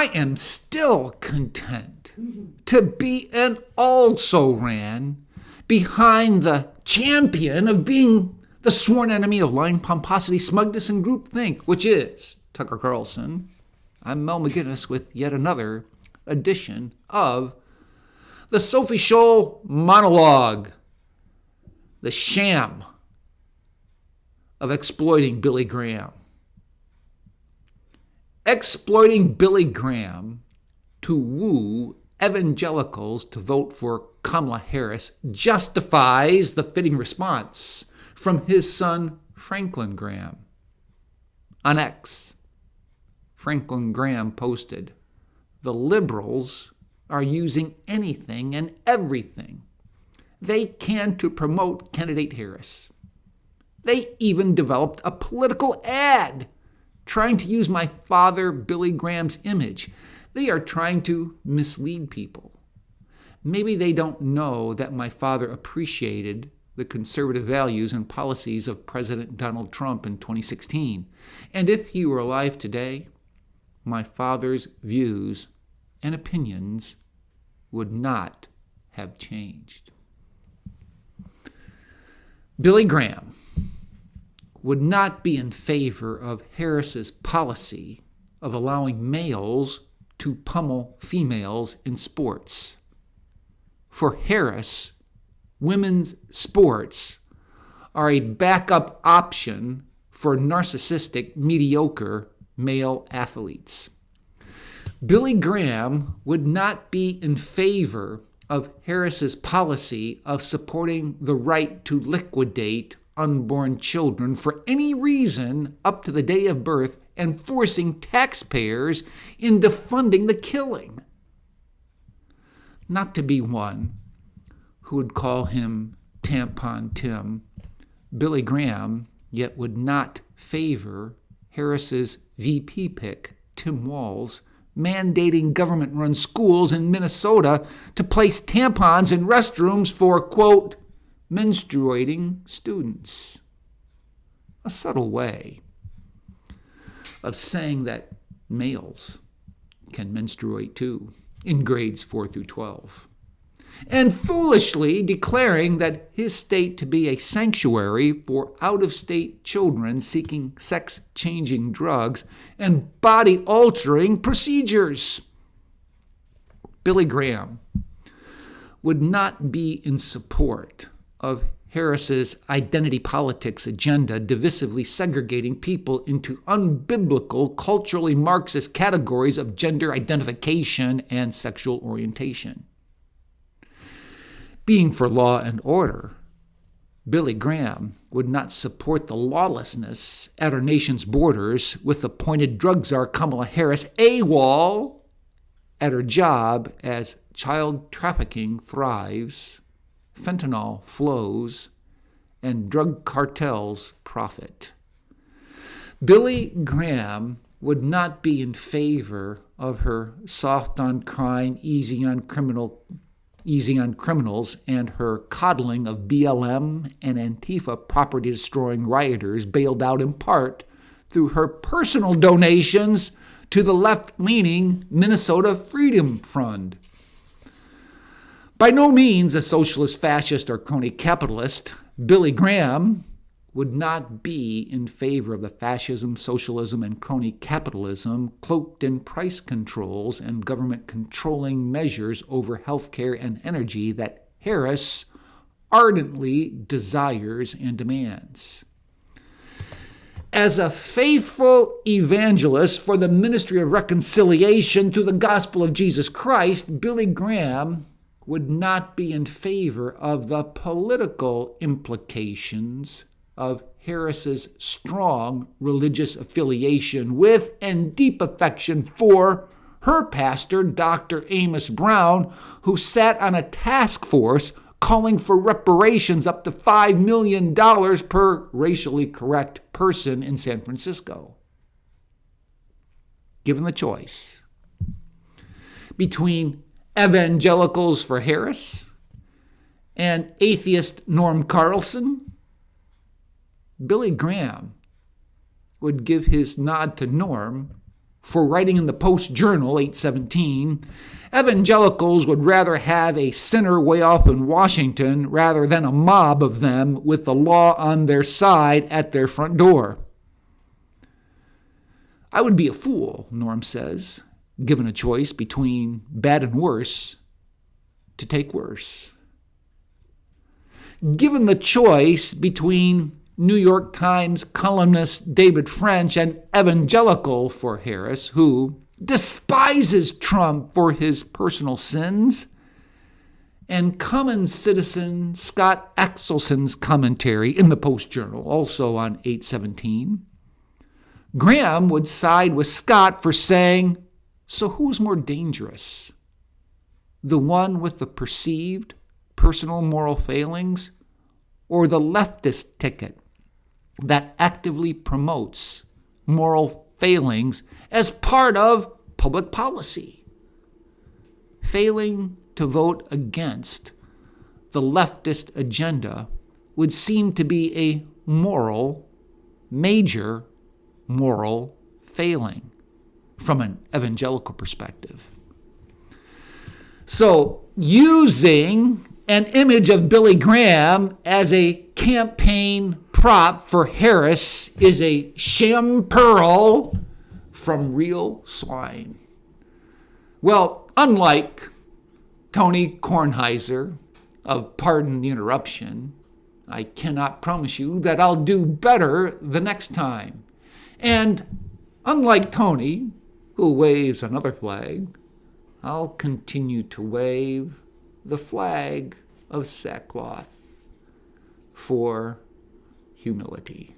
I am still content to be an also-ran behind the champion of being the sworn enemy of lying, pomposity, smugness, and groupthink, which is Tucker Carlson. I'm Mel McGinnis with yet another edition of the Sophie Scholl Monologue, the sham of exploiting Billy Graham. Exploiting Billy Graham to woo evangelicals to vote for Kamala Harris justifies the fitting response from his son, Franklin Graham. On X, Franklin Graham posted, "The liberals are using anything and everything they can to promote candidate Harris. They even developed a political ad trying to use my father, Billy Graham's image. They are trying to mislead people. Maybe they don't know that my father appreciated the conservative values and policies of President Donald Trump in 2016. And if he were alive today, my father's views and opinions would not have changed." Billy Graham would not be in favor of Harris's policy of allowing males to pummel females in sports. For Harris, women's sports are a backup option for narcissistic, mediocre male athletes. Billy Graham would not be in favor of Harris's policy of supporting the right to liquidate unborn children for any reason up to the day of birth and forcing taxpayers into funding the killing. Not to be one who would call him Tampon Tim, Billy Graham yet would not favor Harris's VP pick, Tim Walz, mandating government-run schools in Minnesota to place tampons in restrooms for, quote, menstruating students. A subtle way of saying that males can menstruate too in grades 4 through 12. And foolishly declaring that his state to be a sanctuary for out-of-state children seeking sex-changing drugs and body-altering procedures. Billy Graham would not be in support of Harris's identity politics agenda, divisively segregating people into unbiblical, culturally Marxist categories of gender identification and sexual orientation. Being for law and order, Billy Graham would not support the lawlessness at our nation's borders with appointed drug czar Kamala Harris AWOL at her job as child trafficking thrives, fentanyl flows, and drug cartels profit. Billy Graham would not be in favor of her soft on crime, easy on criminals, and her coddling of BLM and Antifa property-destroying rioters bailed out in part through her personal donations to the left-leaning Minnesota Freedom Fund. By no means a socialist, fascist, or crony capitalist, Billy Graham would not be in favor of the fascism, socialism, and crony capitalism cloaked in price controls and government controlling measures over healthcare and energy that Harris ardently desires and demands. As a faithful evangelist for the ministry of reconciliation through the gospel of Jesus Christ, Billy Graham would not be in favor of the political implications of Harris's strong religious affiliation with and deep affection for her pastor, Dr. Amos Brown, who sat on a task force calling for reparations up to $5 million per racially correct person in San Francisco. Given the choice between evangelicals for Harris and atheist Norm Carlson, Billy Graham would give his nod to Norm for writing in the Post-Journal, 817, evangelicals would rather have a sinner way off in Washington rather than a mob of them with the law on their side at their front door. I would be a fool, Norm says, given a choice between bad and worse, to take worse. Given the choice between New York Times columnist David French and evangelical for Harris, who despises Trump for his personal sins, and common citizen Scott Axelson's commentary in the Post-Journal, also on 817, Graham would side with Scott for saying, so who's more dangerous? The one with the perceived personal moral failings, or the leftist ticket that actively promotes moral failings as part of public policy? Failing to vote against the leftist agenda would seem to be a major moral failing from an evangelical perspective. So, using an image of Billy Graham as a campaign prop for Harris is a sham pearl from real swine. Well, unlike Tony Kornheiser of Pardon the Interruption, I cannot promise you that I'll do better the next time. And unlike Tony, who waves another flag, I'll continue to wave the flag of sackcloth for humility.